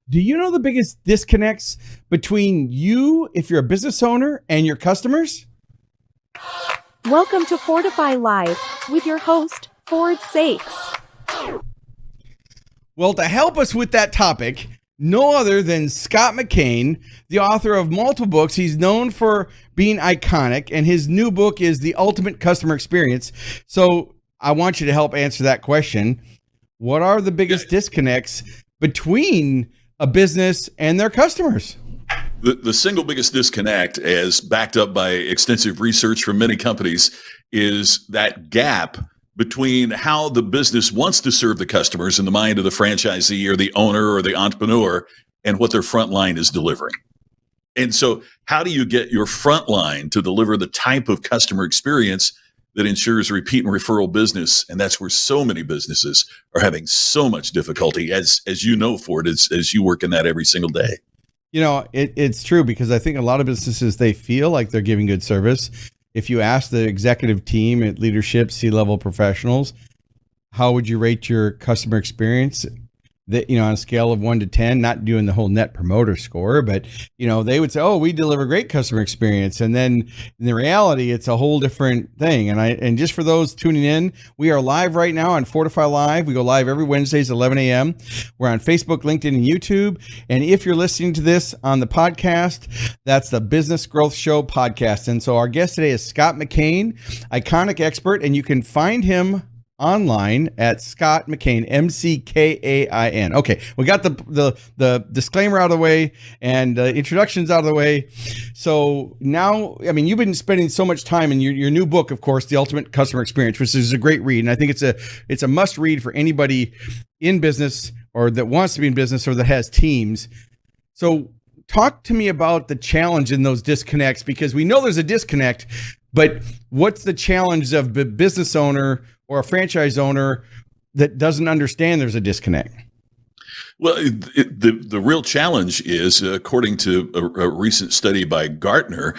Do you know the biggest disconnects between you, if you're a business owner, and your customers? Welcome to Fordify Live with your host, Ford Saeks. Well, to help us with that topic, no other than Scott McCain, the author of multiple books. He's known for being iconic, and his new book is The Ultimate Customer Experience. So I want you to help answer that question. What are the biggest disconnects between a business and their customers? The single biggest disconnect, as backed up by extensive research from many companies, is that gap between how the business wants to serve the customers in the mind of the franchisee or the owner or the entrepreneur and what their front line is delivering. And so how do you get your front line to deliver the type of customer experience that ensures repeat and referral business? And that's where so many businesses are having so much difficulty, as you know, Ford, as you work in that every single day. You know, it's true, because I think a lot of businesses, they feel like they're giving good service. If you ask the executive team at leadership, C-level professionals, how would you rate your customer experience? That, on a scale of 1 to 10, not doing the whole net promoter score, but, they would say, oh, we deliver great customer experience. And then in the reality, it's a whole different thing. And just for those tuning in, we are live right now on Fordify Live. We go live every Wednesdays, 11 a.m. We're on Facebook, LinkedIn, and YouTube. And if you're listening to this on the podcast, that's the Business Growth Show podcast. And so our guest today is Scott McCain, iconic expert, and you can find him online at Scott McCain, McKain. Okay, we got the disclaimer out of the way and introductions out of the way. So now, you've been spending so much time in your new book, of course, The Ultimate Customer Experience, which is a great read, and I think it's a must read for anybody in business or that wants to be in business or that has teams. So talk to me about the challenge in those disconnects, because we know there's a disconnect, but what's the challenge of the business owner or a franchise owner that doesn't understand there's a disconnect? Well, the real challenge is, according to a recent study by Gartner,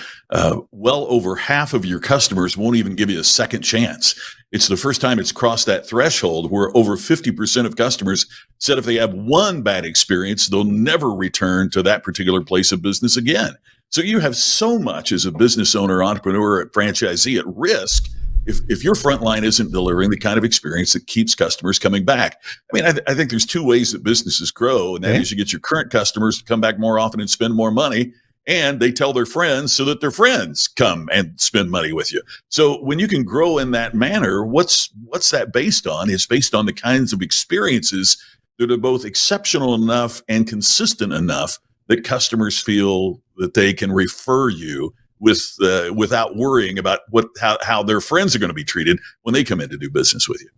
well over half of your customers won't even give you a second chance. It's the first time it's crossed that threshold where over 50% of customers said if they have one bad experience, they'll never return to that particular place of business again. So you have so much as a business owner, entrepreneur, franchisee at risk if your front line isn't delivering the kind of experience that keeps customers coming back. I think there's two ways that businesses grow, and that is you get your current customers to come back more often and spend more money, and they tell their friends so that their friends come and spend money with you. So when you can grow in that manner, what's that based on? It's based on the kinds of experiences that are both exceptional enough and consistent enough that customers feel that they can refer you without worrying about how their friends are going to be treated when they come in to do business with you.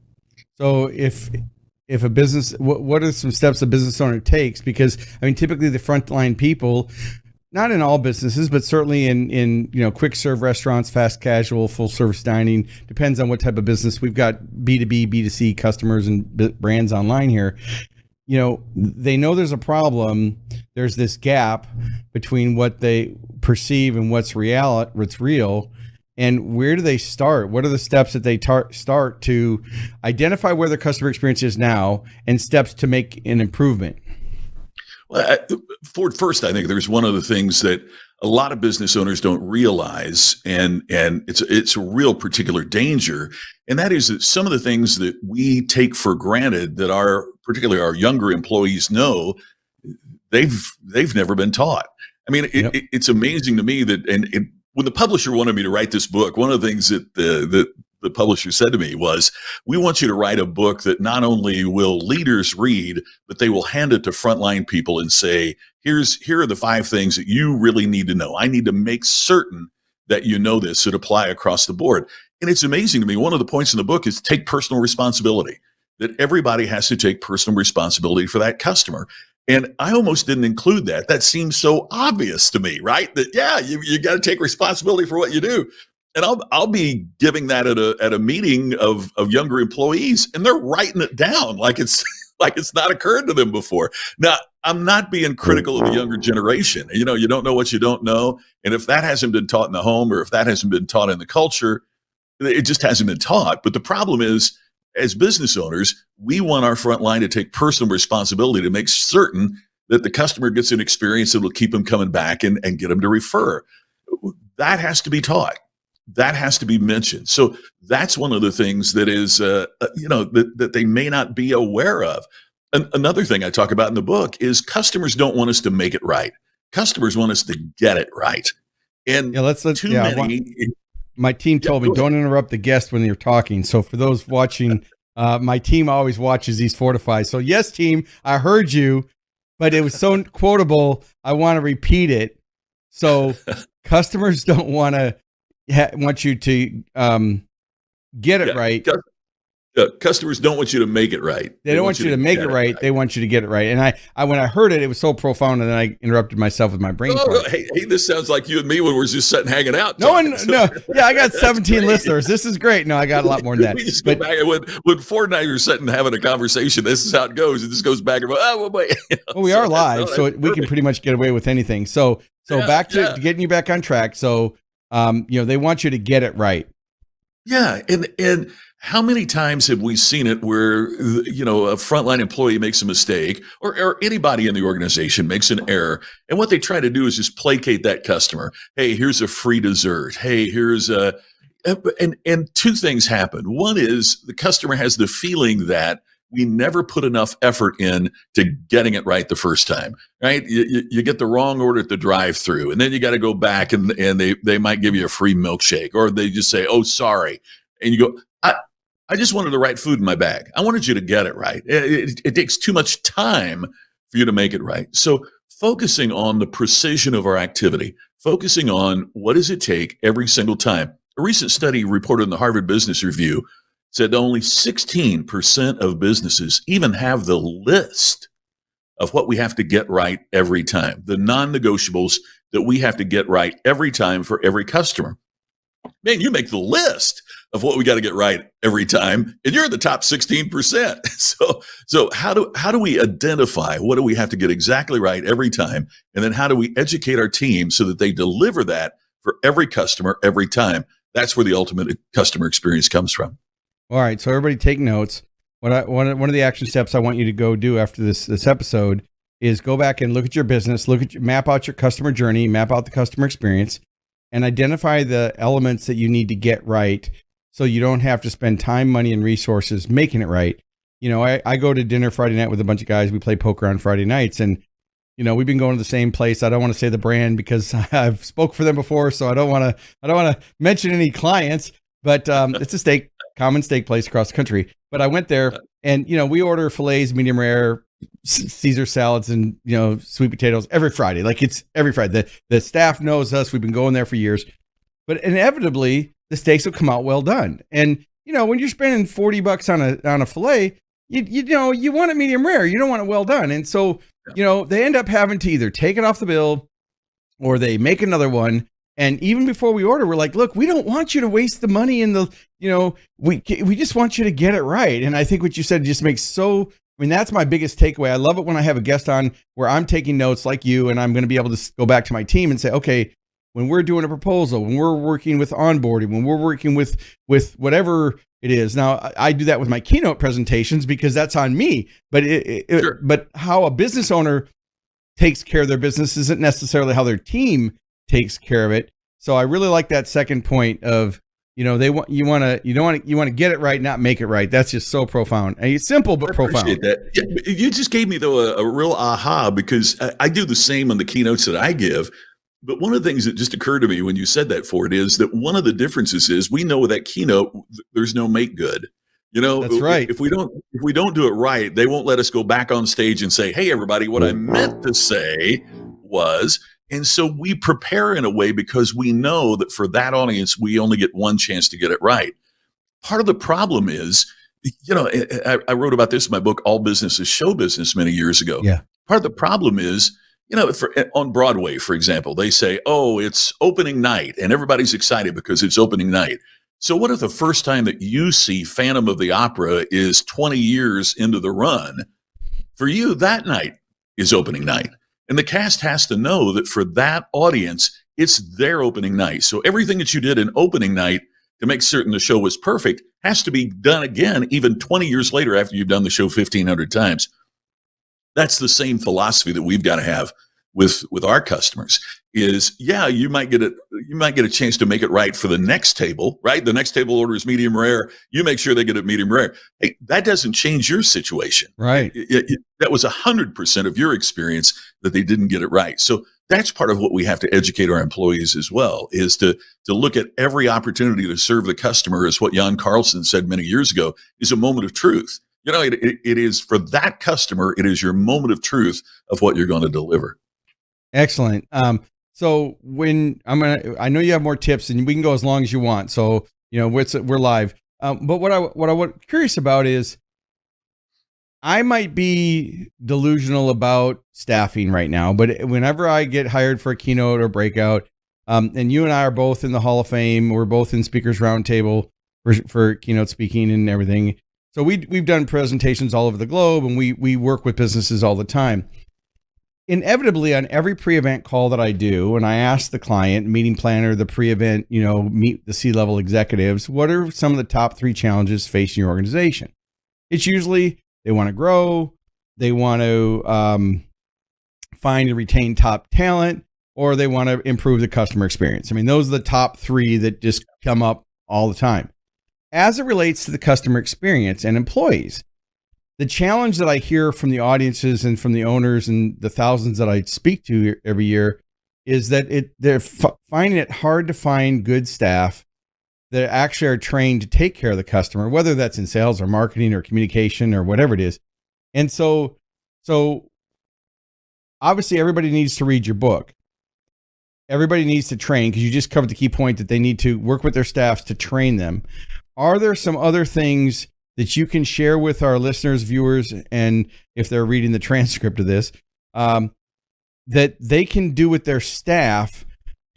So if a business, what are some steps a business owner takes? Because typically the frontline people, not in all businesses, but certainly in quick serve restaurants, fast casual, full service dining, depends on what type of business. We've got B2B, B2C customers and brands online here. They know there's a problem. There's this gap between what they perceive and what's real. And where do they start? What are the steps that they start to identify where their customer experience is now and steps to make an improvement? Well, first, I think there's one of the things that a lot of business owners don't realize, and it's a real particular danger, and that is that some of the things that we take for granted that particularly our younger employees know, they've never been taught. It's amazing to me that, when the publisher wanted me to write this book, one of the things that the publisher said to me was, we want you to write a book that not only will leaders read, but they will hand it to frontline people and say, here are the 5 things that you really need to know. I need to make certain that you know this that apply across the board. And it's amazing to me. One of the points in the book is take personal responsibility, that everybody has to take personal responsibility for that customer. And I almost didn't include that. That seems so obvious to me, right? That, you got to take responsibility for what you do. And I'll be giving that at a meeting of younger employees, and they're writing it down like it's not occurred to them before. Now, I'm not being critical of the younger generation. You don't know what you don't know. And if that hasn't been taught in the home, or if that hasn't been taught in the culture, it just hasn't been taught. But the problem is, as business owners, we want our front line to take personal responsibility to make certain that the customer gets an experience that will keep them coming back and get them to refer. That has to be taught. That has to be mentioned. So that's one of the things that is, that they may not be aware of. Another thing I talk about in the book is customers don't want us to make it right. Customers want us to get it right. And my team told me don't interrupt the guest when you're talking. So for those watching, my team always watches these Fordify. So yes, team, I heard you, but it was so quotable. I want to repeat it. So customers don't want you to get it right. Customers don't want you to make it right. They don't want you to make it right. They want you to get it right. And I when I heard it, it was so profound, and then I interrupted myself with my brain. Hey, this sounds like you and me when we're just sitting hanging out. No, I got 17 listeners. This is great. No, I got a lot more than that. We just go back, and when Ford and I are sitting having a conversation, this is how it goes. It just goes back and wait. Well, we are live, so we can pretty much get away with anything. So back to getting you back on track. So they want you to get it right. Yeah, and how many times have we seen it where, a frontline employee makes a mistake or anybody in the organization makes an error, and what they try to do is just placate that customer. Hey, here's a free dessert. Hey, here's and two things happen. One is the customer has the feeling that we never put enough effort in to getting it right the first time, right? You get the wrong order at the drive-through, and then you got to go back and they might give you a free milkshake, or they just say, oh, sorry. And you go, I just wanted the right food in my bag. I wanted you to get it right. It takes too much time for you to make it right. So focusing on the precision of our activity, focusing on what does it take every single time. A recent study reported in the Harvard Business Review said only 16% of businesses even have the list of what we have to get right every time, the non-negotiables that we have to get right every time for every customer. Man, you make the list of what we got to get right every time, and you're in the top 16%. So how do we identify what do we have to get exactly right every time, and then how do we educate our team so that they deliver that for every customer every time? That's where the ultimate customer experience comes from. All right, so everybody take notes. One of the action steps I want you to go do after this episode is go back and look at your business, map out your customer journey, map out the customer experience, and identify the elements that you need to get right so you don't have to spend time, money, and resources making it right. I go to dinner Friday night with a bunch of guys. We play poker on Friday nights, and we've been going to the same place. I don't want to say the brand because I've spoke for them before, so I don't want to mention any clients, but it's a common steak place across the country. But I went there, and we order fillets, medium rare, Caesar salads, and sweet potatoes every Friday. Like, it's every Friday. The staff knows us. We've been going there for years. But inevitably, the steaks will come out well done. And when you're spending $40 on a fillet, you want it medium rare. You don't want it well done. And so they end up having to either take it off the bill or they make another one. And even before we order, we're like, look, we don't want you to waste the money in we just want you to get it right. And I think what you said just makes that's my biggest takeaway. I love it when I have a guest on where I'm taking notes like you, and I'm going to be able to go back to my team and say, okay, when we're doing a proposal, when we're working with onboarding, when we're working with whatever it is. Now, I do that with my keynote presentations because that's on me. But Sure. But how a business owner takes care of their business isn't necessarily how their team takes care of it. So I really like that second point of you want to get it right, not make it right. That's just so profound. And it's simple but profound. That. Yeah, you just gave me though a real aha, because I do the same on the keynotes that I give. But one of the things that just occurred to me when you said that, Ford, is that one of the differences is we know with that keynote there's no make good. That's right. If we don't do it right, they won't let us go back on stage and say, "Hey, everybody, what I meant to say was." And so we prepare in a way because we know that for that audience, we only get one chance to get it right. Part of the problem is, I wrote about this in my book, All Business is Show Business, many years ago. Yeah. Part of the problem is, on Broadway, for example, they say, oh, it's opening night, and everybody's excited because it's opening night. So what if the first time that you see Phantom of the Opera is 20 years into the run? For you, that night is opening night. And the cast has to know that for that audience, it's their opening night. So everything that you did in opening night to make certain the show was perfect has to be done again, even 20 years later after you've done the show 1,500 times. That's the same philosophy that we've got to have with our customers. Is you might get a chance to make it right for the next table, right? The next table orders medium rare. You make sure they get it medium rare. Hey, that doesn't change your situation, Right. That was 100% of your experience that they didn't get it right. So that's part of what we have to educate our employees as well, is to look at every opportunity to serve the customer, as what Jan Carlson said many years ago, is a moment of truth. It is for that customer, it is your moment of truth of what you're going to deliver. Excellent. So I know you have more tips, and we can go as long as you want. So, we're live. But what I was curious about is, I might be delusional about staffing right now, but whenever I get hired for a keynote or breakout, and you and I are both in the Hall of Fame, we're both in Speakers Roundtable for keynote speaking and everything. So we've done presentations all over the globe, and we work with businesses all the time. Inevitably, on every pre-event call that I do, and I ask the client, meeting planner, the pre-event, meet the C-level executives, what are some of the top 3 challenges facing your organization? It's usually they want to grow, they want to find and retain top talent, or they want to improve the customer experience. I mean, those are the top 3 that just come up all the time. As it relates to the customer experience and employees, the challenge that I hear from the audiences and from the owners and the thousands that I speak to every year is that they're finding it hard to find good staff that actually are trained to take care of the customer, whether that's in sales or marketing or communication or whatever it is. And so obviously everybody needs to read your book. Everybody needs to train, because you just covered the key point that they need to work with their staffs to train them. Are there some other things that you can share with our listeners, viewers, and if they're reading the transcript of this, that they can do with their staff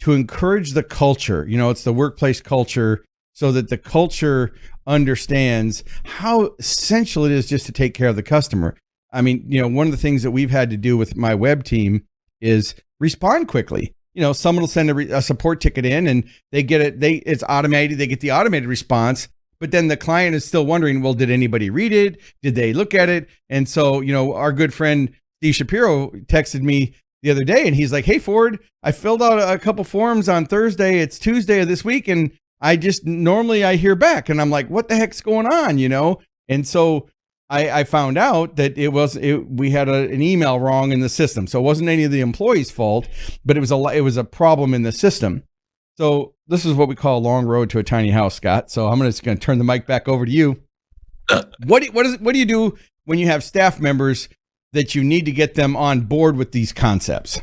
to encourage the culture? It's the workplace culture, so that the culture understands how essential it is just to take care of the customer. I mean, one of the things that we've had to do with my web team is respond quickly. Someone will send a support ticket in, and they get it. It's automated. They get the automated response. But then the client is still wondering, well, did anybody read it? Did they look at it? And so, our good friend Steve Shapiro texted me the other day, and he's like, "Hey, Ford, I filled out a couple forms on Thursday. It's Tuesday of this week, and I hear back." And I'm like, "What the heck's going on?" And so I found out that we had an email wrong in the system. So it wasn't any of the employees' fault, but it was a problem in the system. So this is what we call a long road to a tiny house, Scott. So I'm just going to turn the mic back over to you. What do you do when you have staff members that you need to get them on board with these concepts?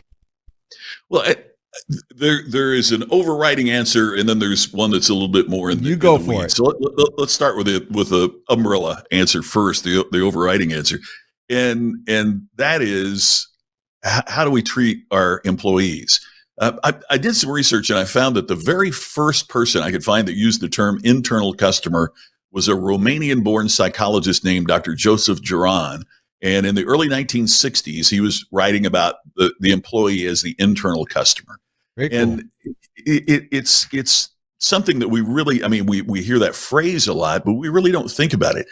Well, there is an overriding answer, and then there's one that's a little bit more in the, you go in the for weeds. it. So let's start with the umbrella answer first, the overriding answer, and that is, how do we treat our employees? I did some research, and I found that the very first person I could find that used the term internal customer was a Romanian-born psychologist named Dr. Joseph Juran. And in the early 1960s, he was writing about the employee as the internal customer. Very cool. And it's something that we really, we hear that phrase a lot, but we really don't think about it.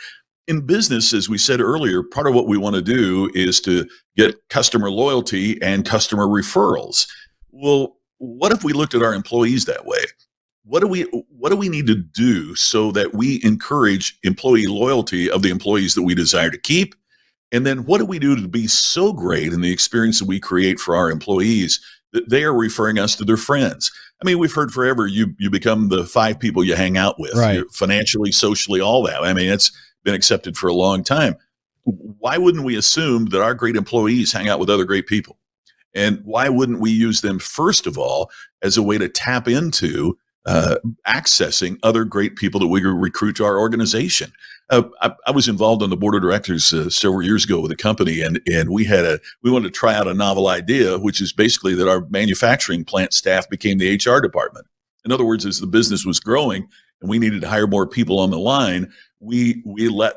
In business, as we said earlier, part of what we want to do is to get customer loyalty and customer referrals. Well, what if we looked at our employees that way? What do we need to do so that we encourage employee loyalty of the employees that we desire to keep? And then what do we do to be so great in the experience that we create for our employees that they are referring us to their friends? We've heard forever, you become the 5 people you hang out with, right? Financially, socially, all that. It's been accepted for a long time. Why wouldn't we assume that our great employees hang out with other great people? And why wouldn't we use them, first of all, as a way to tap into accessing other great people that we recruit to our organization? I was involved on the board of directors several years ago with a company, and we wanted to try out a novel idea, which is basically that our manufacturing plant staff became the HR department. In other words, as the business was growing and we needed to hire more people on the line, we let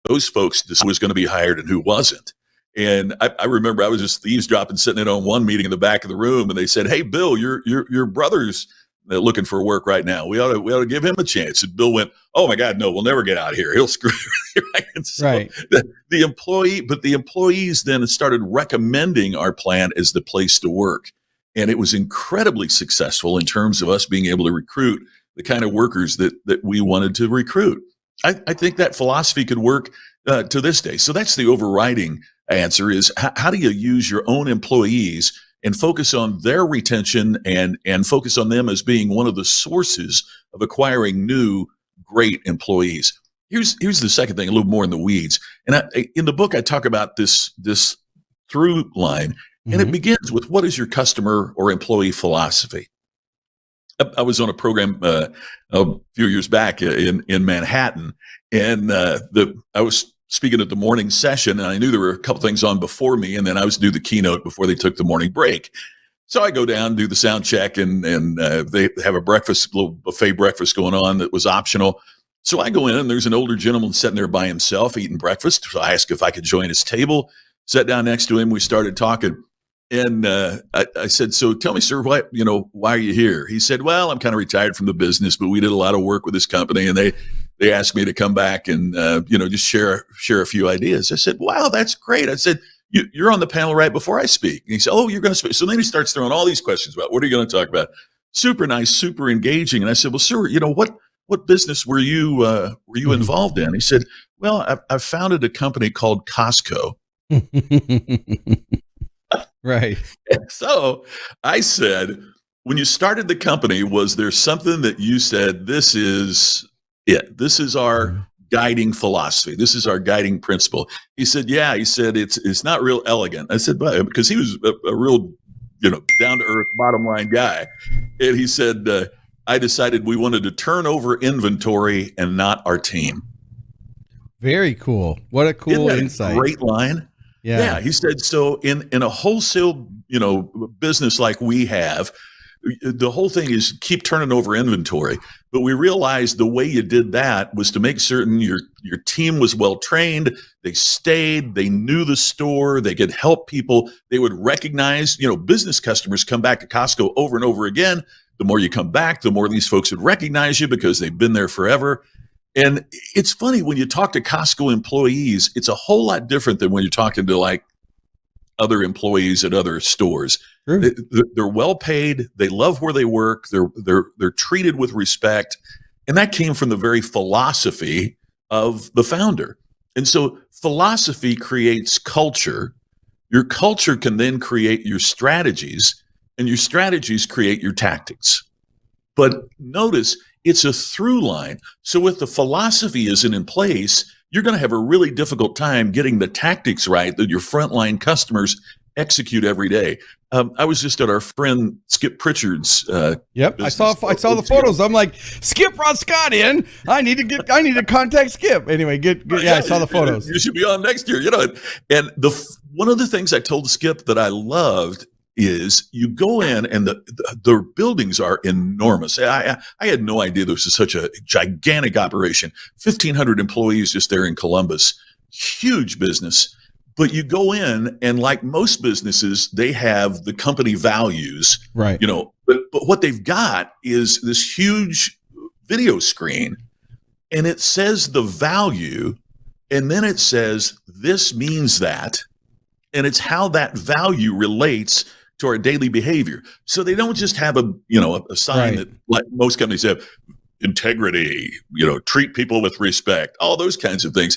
those folks decide who was going to be hired and who wasn't. And I remember I was just eavesdropping, sitting in on one meeting in the back of the room, and they said, "Hey, Bill, your brother's looking for work right now. We ought to give him a chance. And Bill went, oh my God, no, we'll never get out of here. He'll screw right. And so Right. the employees then started recommending our plan as the place to work. And it was incredibly successful in terms of us being able to recruit the kind of workers that we wanted to recruit. I think that philosophy could work to this day. So that's the overriding answer is how do you use your own employees and focus on their retention and focus on them as being one of the sources of acquiring new, great employees. Here's the second thing, a little more in the weeds. And in the book, I talk about this through line, and it begins with what is your customer or employee philosophy? I was on a program a few years back in Manhattan, and I was speaking at the morning session, and I knew there were a couple things on before me, and then I was do the keynote before they took the morning break. So I go down, do the sound check, and they have a little buffet breakfast going on that was optional. So I go in, and there's an older gentleman sitting there by himself eating breakfast. So I asked if I could join his table, sat down next to him. We started talking, and I said, "So tell me, sir, why are you here?" He said, "Well, I'm kind of retired from the business, but we did a lot of work with this company, and they asked me to come back and just share a few ideas." I said, "Wow, that's great." I said, "You're on the panel right before I speak." And he said, "Oh, you're going to speak." So then he starts throwing all these questions about what are you going to talk about? Super nice, super engaging. And I said, "Well, sir, what business were you involved in?" He said, "Well, I founded a company called Costco." Right. So I said, when you started the company, was there something that you said, this is it? This is our guiding philosophy. This is our guiding principle. He said, yeah. He said, it's not real elegant. I said, but because he was a real, down to earth, bottom line guy. And he said, I decided we wanted to turn over inventory and not our team. Very cool. What a cool insight. Great line. Yeah. He said, so in a wholesale, business like we have, the whole thing is keep turning over inventory. But we realized the way you did that was to make certain your team was well trained. They stayed, they knew the store, they could help people. They would recognize, business customers come back to Costco over and over again. The more you come back, the more these folks would recognize you because they've been there forever. And it's funny when you talk to Costco employees, it's a whole lot different than when you're talking to like other employees at other stores. Sure. They're well paid. They love where they work. They're treated with respect. And that came from the very philosophy of the founder. And so philosophy creates culture. Your culture can then create your strategies, and your strategies create your tactics. But notice it's a through line. So if the philosophy isn't in place, you're going to have a really difficult time getting the tactics right that your frontline customers execute every day. I was just at our friend Skip Pritchard's. Yep, I saw the photos. I'm like, Skip brought Scott in. I need to contact Skip. Anyway, good. Yeah, I saw the photos. You should be on next year. And one of the things I told Skip that I loved is you go in and the buildings are enormous. I had no idea this was such a gigantic operation. 1,500 employees just there in Columbus. Huge business. But you go in and like most businesses, they have the company values. Right. But what they've got is this huge video screen, and it says the value, and then it says this means that, and it's how that value relates to our daily behavior. So they don't just have a sign that like most companies have, integrity, treat people with respect, all those kinds of things.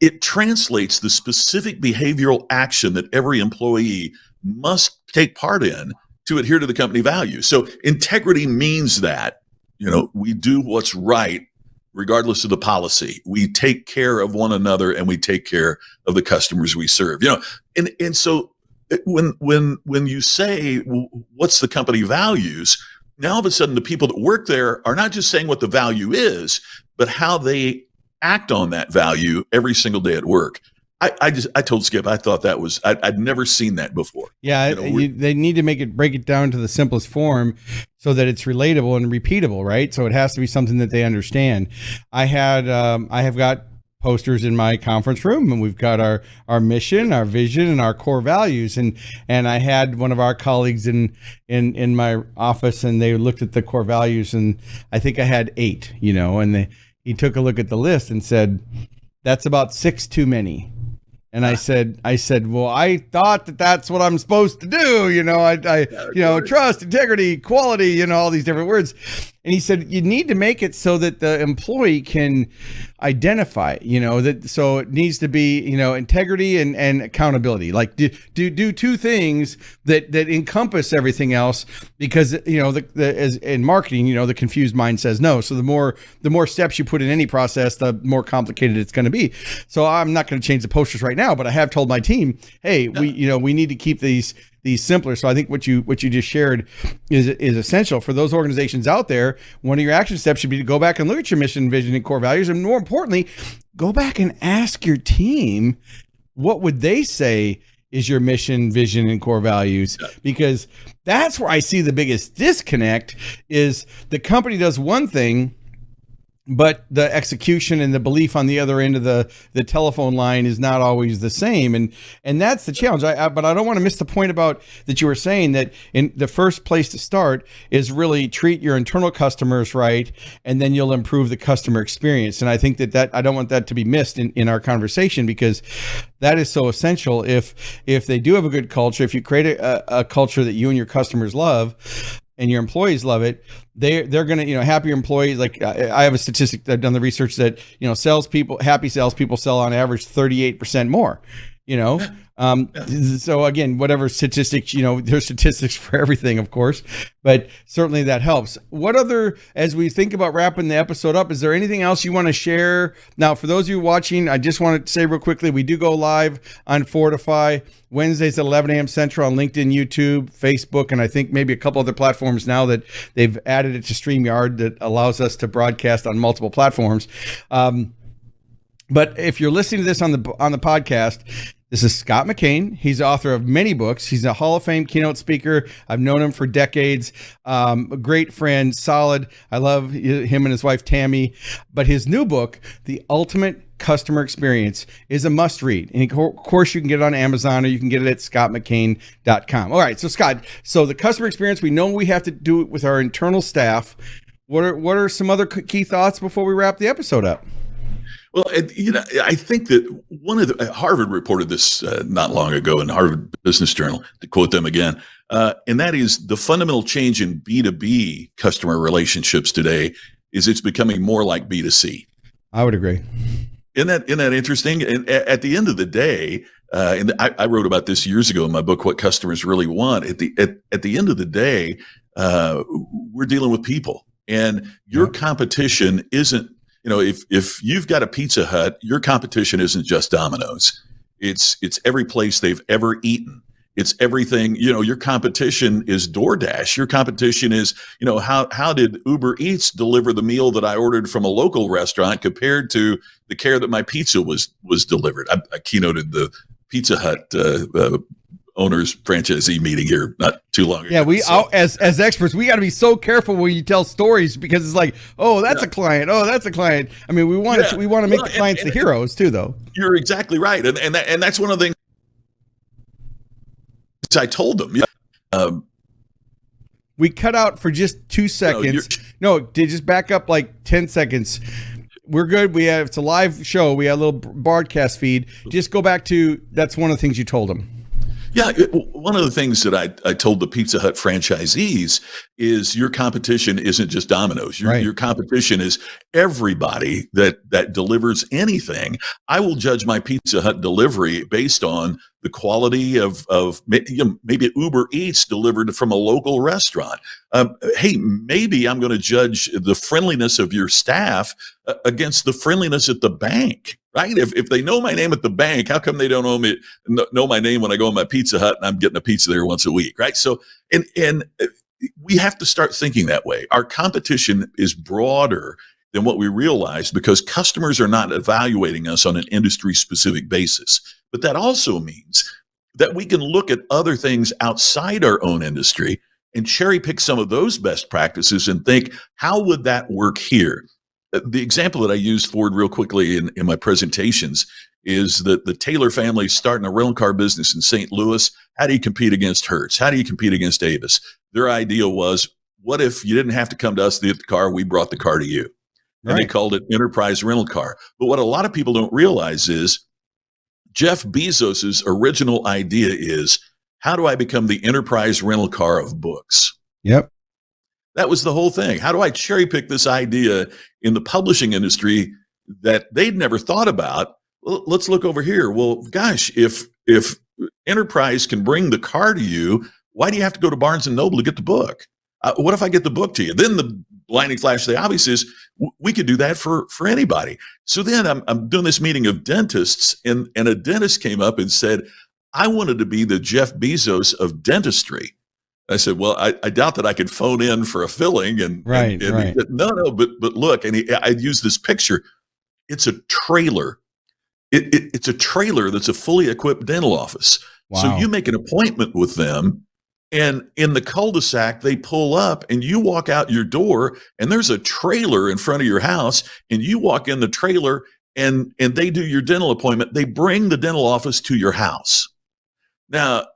It translates the specific behavioral action that every employee must take part in to adhere to the company values. So integrity means that, we do what's right regardless of the policy. We take care of one another and we take care of the customers we serve. And so when you say, what's the company values, now all of a sudden the people that work there are not just saying what the value is, but how they act on that value every single day at work. I told Skip, I thought that was, I'd never seen that before. Yeah. They need to break it down to the simplest form so that it's relatable and repeatable, right? So it has to be something that they understand. I have got posters in my conference room, and we've got our mission, our vision, and our core values. And I had one of our colleagues in my office, and they looked at the core values, and I think I had 8, and he took a look at the list and said, "That's about 6 too many." And I said, well, I thought that's what I'm supposed to do. Trust, integrity, quality, all these different words. And he said, you need to make it so that the employee can identify, so it needs to be, integrity and accountability. Like do 2 things that encompass everything else, because, as in marketing, the confused mind says no. So the more steps you put in any process, the more complicated it's going to be. So I'm not going to change the posters right now, but I have told my team, hey, we need to keep these simpler. So I think what you just shared is essential for those organizations out there. One of your action steps should be to go back and look at your mission, vision, and core values. And more importantly, go back and ask your team, what would they say is your mission, vision, and core values? Because that's where I see the biggest disconnect is the company does one thing, but the execution and the belief on the other end of the telephone line is not always the same. And that's the challenge. But I don't want to miss the point about that you were saying that in the first place to start is really treat your internal customers right, and then you'll improve the customer experience. And I think that I don't want that to be missed in our conversation, because that is so essential. If they do have a good culture, if you create a culture that you and your customers love, and your employees love it, they're going to, happier employees. Like I have a statistic, I've done the research that, happy salespeople sell on average 38% more, So again, whatever statistics, there's statistics for everything, of course, but certainly that helps. What other, as we think about wrapping the episode up, is there anything else you want to share? Now, for those of you watching, I just want to say real quickly, we do go live on Fordify Wednesdays at 11 a.m. Central on LinkedIn, YouTube, Facebook, and I think maybe a couple other platforms now that they've added it to StreamYard that allows us to broadcast on multiple platforms. But if you're listening to this on the podcast, this is Scott McCain. He's the author of many books. He's a Hall of Fame keynote speaker. I've known him for decades. A great friend, solid. I love him and his wife, Tammy. But his new book, The Ultimate Customer Experience, is a must read. And of course, you can get it on Amazon, or you can get it at scottmccain.com. All right. So Scott, the customer experience, we know we have to do it with our internal staff. What are some other key thoughts before we wrap the episode up? Well, I think that one of Harvard reported this not long ago in Harvard Business Journal, to quote them again, and that is the fundamental change in B2B customer relationships today is it's becoming more like B2C. I would agree. Isn't that interesting? And at the end of the day, and I wrote about this years ago in my book, What Customers Really Want. At the end of the day, we're dealing with people, and your competition isn't. If you've got a Pizza Hut, your competition isn't just Domino's. It's every place they've ever eaten. It's everything. Your competition is DoorDash. Your competition is, how did Uber Eats deliver the meal that I ordered from a local restaurant compared to the care that my pizza was delivered? I keynoted the Pizza Hut owners franchisee meeting here not too long ago. Yeah, as experts, we got to be so careful when you tell stories, because it's like, oh, that's a client. Oh, that's a client. I mean, we want to make the clients the heroes too, though. You're exactly right, and that's one of the things I told them. We cut out for just 2 seconds. Just back up like 10 seconds. We're good. It's a live show. We have a little broadcast feed. Just go back to, that's one of the things you told them. Yeah, one of the things that I told the Pizza Hut franchisees is your competition isn't just Domino's. Your competition is everybody that delivers anything. I will judge my Pizza Hut delivery based on the quality of maybe Uber Eats delivered from a local restaurant. Hey, maybe I'm going to judge the friendliness of your staff against the friendliness at the bank. Right? If they know my name at the bank, how come they don't know my name when I go in my Pizza Hut and I'm getting a pizza there once a week? Right? So, and we have to start thinking that way. Our competition is broader than what we realize, because customers are not evaluating us on an industry specific basis. But that also means that we can look at other things outside our own industry and cherry pick some of those best practices and think, how would that work here? the example that I use, Ford, real quickly in my presentations is that the Taylor family starting a rental car business in St. Louis. How do you compete against Hertz? How do you compete against Avis? Their idea was, what if you didn't have to come to us to get the car? We brought the car to you. And they called it enterprise rental car. But what a lot of people don't realize is Jeff Bezos's original idea is, how do I become the enterprise rental car of books? Yep. That was the whole thing. How do I cherry pick this idea in the publishing industry that they'd never thought about? Well, let's look over here. Well, gosh, if enterprise can bring the car to you, why do you have to go to Barnes and Noble to get the book? What if I get the book to you? Then the blinding flash of the obvious is we could do that for anybody. So then I'm doing this meeting of dentists, and a dentist came up and said, I wanted to be the Jeff Bezos of dentistry. I said, well, I doubt that I could phone in for a filling. And right. He said, no, but look, and I used this picture. It's a trailer. It's a trailer that's a fully equipped dental office. Wow. So you make an appointment with them, and in the cul-de-sac, they pull up and you walk out your door and there's a trailer in front of your house, and you walk in the trailer and they do your dental appointment. They bring the dental office to your house. Now,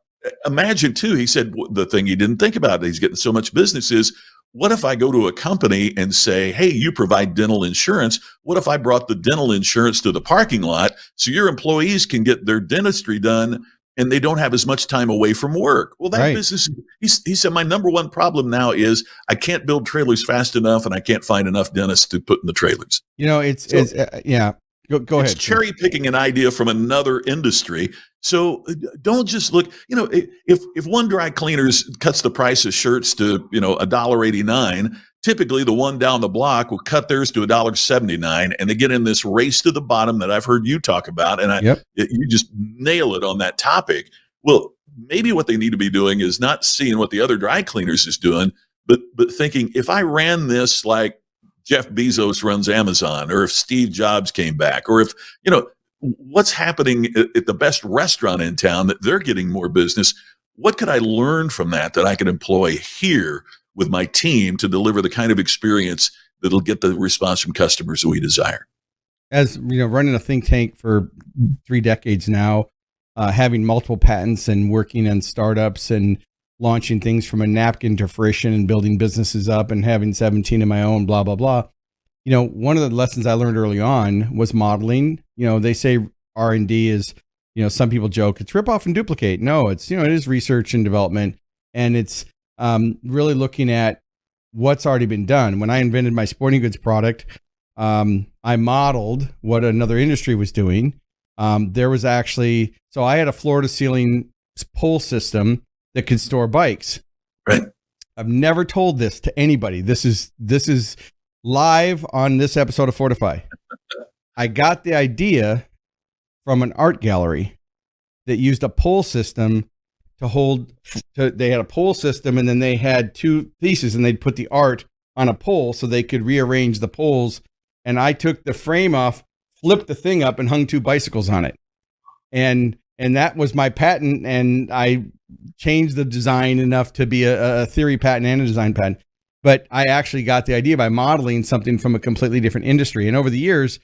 imagine too, he said the thing he didn't think about, he's getting so much business, is what if I go to a company and say, hey, you provide dental insurance. What if I brought the dental insurance to the parking lot so your employees can get their dentistry done and they don't have as much time away from work? Well, that business, he said, my number one problem now is I can't build trailers fast enough and I can't find enough dentists to put in the trailers. Yeah. Go ahead. It's cherry picking an idea from another industry. So don't just look, if one dry cleaners cuts the price of shirts to, $1.89, typically the one down the block will cut theirs to $1.79, and they get in this race to the bottom that I've heard you talk about. And you just nail it on that topic. Well, maybe what they need to be doing is not seeing what the other dry cleaners is doing, but thinking, if I ran this like Jeff Bezos runs Amazon, or if Steve Jobs came back, or if, what's happening at the best restaurant in town that they're getting more business, what could I learn from that I can employ here with my team to deliver the kind of experience that'll get the response from customers that we desire? As running a think tank for 3 decades now, having multiple patents and working on startups and launching things from a napkin to fruition and building businesses up and having 17 of my own, blah, blah, blah. One of the lessons I learned early on was modeling. They say R&D is, some people joke it's rip off and duplicate. No, it's, it is research and development. And it's really looking at what's already been done. When I invented my sporting goods product, I modeled what another industry was doing. There was actually, so I had a floor to ceiling pull system that could store bikes. Right. I've never told this to anybody. This is live on this episode of Fordify. I got the idea from an art gallery that used a pull system to hold. They had a pull system, and then they had 2 pieces, and they'd put the art on a pole so they could rearrange the poles. And I took the frame off, flipped the thing up, and hung 2 bicycles on it. And that was my patent, and I changed the design enough to be a theory patent and a design patent. But I actually got the idea by modeling something from a completely different industry. And over the years,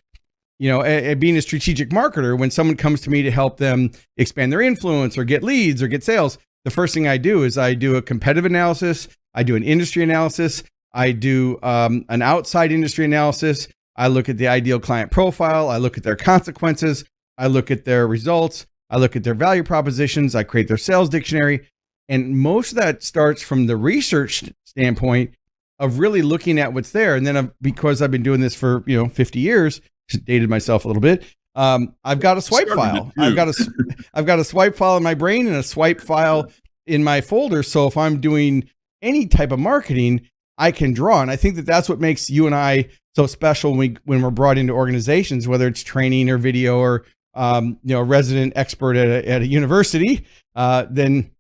being a strategic marketer, when someone comes to me to help them expand their influence or get leads or get sales, the first thing I do is I do a competitive analysis. I do an industry analysis. I do an outside industry analysis. I look at the ideal client profile. I look at their consequences. I look at their results. I look at their value propositions. I create their sales dictionary. And most of that starts from the research standpoint of really looking at what's there. And then because I've been doing this for, 50 years, dated myself a little bit. I've got a swipe file. I've got a swipe file in my brain and a swipe file in my folder. So if I'm doing any type of marketing, I can draw. And I think that that's what makes you and I so special when we're brought into organizations, whether it's training or video or, a resident expert at a university, then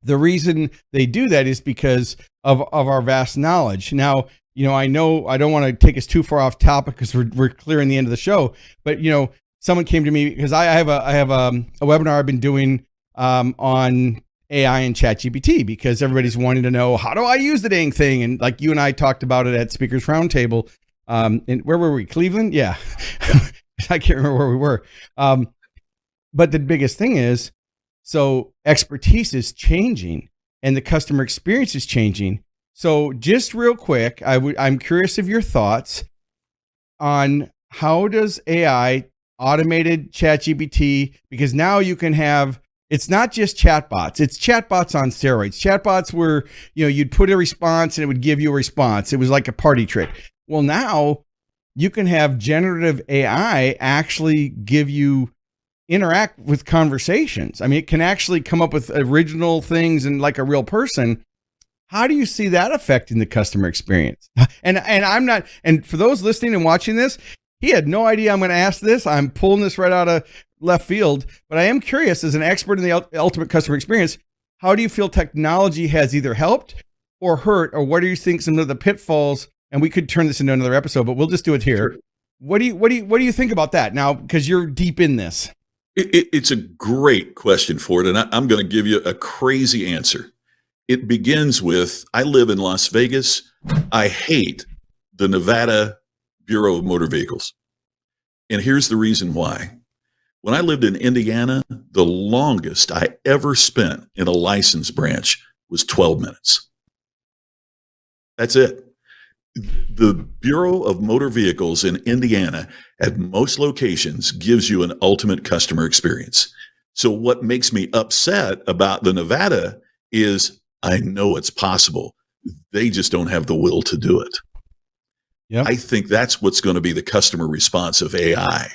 the reason they do that is because of our vast knowledge. Now, I know I don't want to take us too far off topic because we're clearing the end of the show, but someone came to me because I have a webinar I've been doing on AI and ChatGPT, because everybody's wanting to know, how do I use the dang thing? And like you and I talked about it at Speakers Roundtable, And where were we? Cleveland? Yeah. I can't remember where we were. But the biggest thing is, so expertise is changing and the customer experience is changing. So just real quick, I'm curious of your thoughts on how does AI automated ChatGPT, because now you can have, it's not just chatbots, it's chatbots on steroids. Chatbots were, you'd put a response and it would give you a response. It was like a party trick. Well, now you can have generative AI actually interact with conversations. I mean, it can actually come up with original things and like a real person. How do you see that affecting the customer experience? And for those listening and watching this, he had no idea I'm going to ask this. I'm pulling this right out of left field, but I am curious, as an expert in the ultimate customer experience, how do you feel technology has either helped or hurt, or what do you think some of the pitfalls? And we could turn this into another episode, but we'll just do it here. Sure. What do you think about that now? Because you're deep in this. It's a great question, Ford, and I'm going to give you a crazy answer. It begins with, I live in Las Vegas. I hate the Nevada Bureau of Motor Vehicles. And here's the reason why. When I lived in Indiana, the longest I ever spent in a license branch was 12 minutes. That's it. The Bureau of Motor Vehicles in Indiana at most locations gives you an ultimate customer experience. So what makes me upset about the Nevada is I know it's possible. They just don't have the will to do it. Yep. I think that's what's going to be the customer response of AI,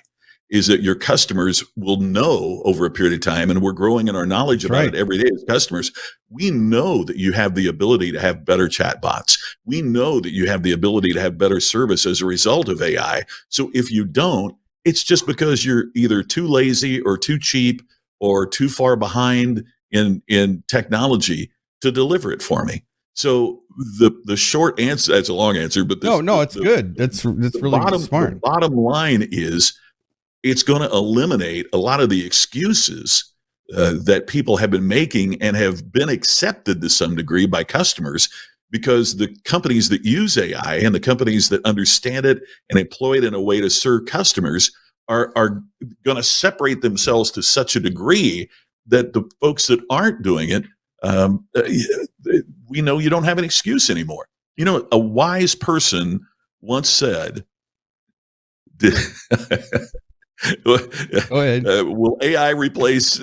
is that your customers will know over a period of time, and we're growing in our knowledge about it every day as customers. We know that you have the ability to have better chatbots. We know that you have the ability to have better service as a result of AI. So if you don't, it's just because you're either too lazy or too cheap or too far behind in technology to deliver it for me. So the short answer, that's a long answer, but it's good. That's really smart. The bottom line is it's going to eliminate a lot of the excuses that people have been making and have been accepted to some degree by customers, because the companies that use AI and the companies that understand it and employ it in a way to serve customers are going to separate themselves to such a degree that the folks that aren't doing it, we know you don't have an excuse anymore. A wise person once said, Go ahead. Will AI replace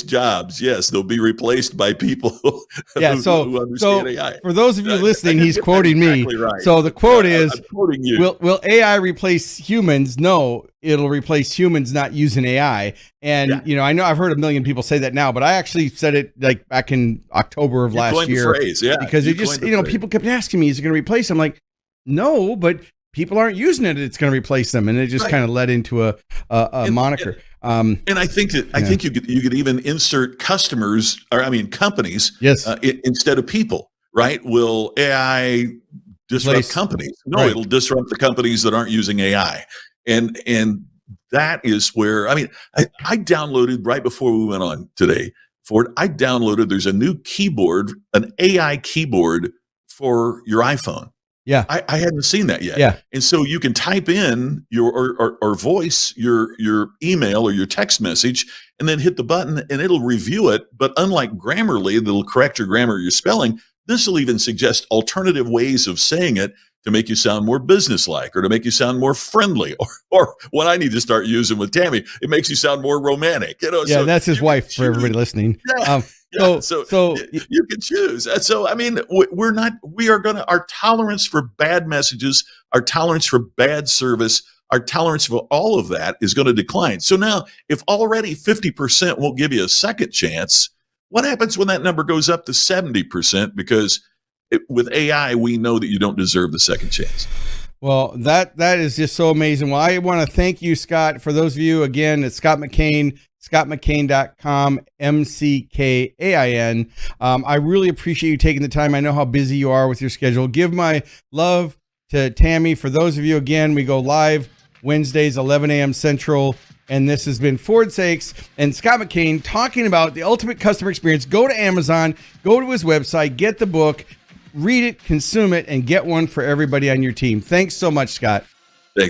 jobs? Yes, they'll be replaced by people who understand AI. For those of you listening, he's quoting me. Right. So the quote is, I'm quoting you. Will AI replace humans? No, it'll replace humans not using AI. And I know I've heard a million people say that now, but I actually said it like back in October of last year. Because it just, people kept asking me, is it going to replace them? I'm like, no, but people aren't using it. It's going to replace them, and it just kind of led into a moniker. And I think I think you could even insert companies, instead of people. Right? Will AI disrupt companies? No, it'll disrupt the companies that aren't using AI, and that is where I downloaded right before we went on today, Ford. There's a new keyboard, an AI keyboard for your iPhone. Yeah, I hadn't seen that yet. Yeah, and so you can type in your or voice your email or your text message, and then hit the button, and it'll review it. But unlike Grammarly, that'll correct your grammar or your spelling. This will even suggest alternative ways of saying it to make you sound more businesslike, or to make you sound more friendly, or what I need to start using with Tammy, it makes you sound more romantic. So that's his wife for everybody listening. Yeah. So you can choose. So, our tolerance for bad messages, our tolerance for bad service, our tolerance for all of that is going to decline. So now, if already 50% won't give you a second chance, what happens when that number goes up to 70%? Because with AI, we know that you don't deserve the second chance. Well, that is just so amazing. Well, I want to thank you, Scott. For those of you, again, it's Scott McCain, scottmccain.com, McKain. I really appreciate you taking the time. I know how busy you are with your schedule. Give my love to Tammy. For those of you, again, we go live Wednesdays, 11 a.m. Central. And this has been Ford Saeks and Scott McCain talking about the ultimate customer experience. Go to Amazon, go to his website, get the book. read it, consume it, and get one for everybody on your team. Thanks so much, Scott.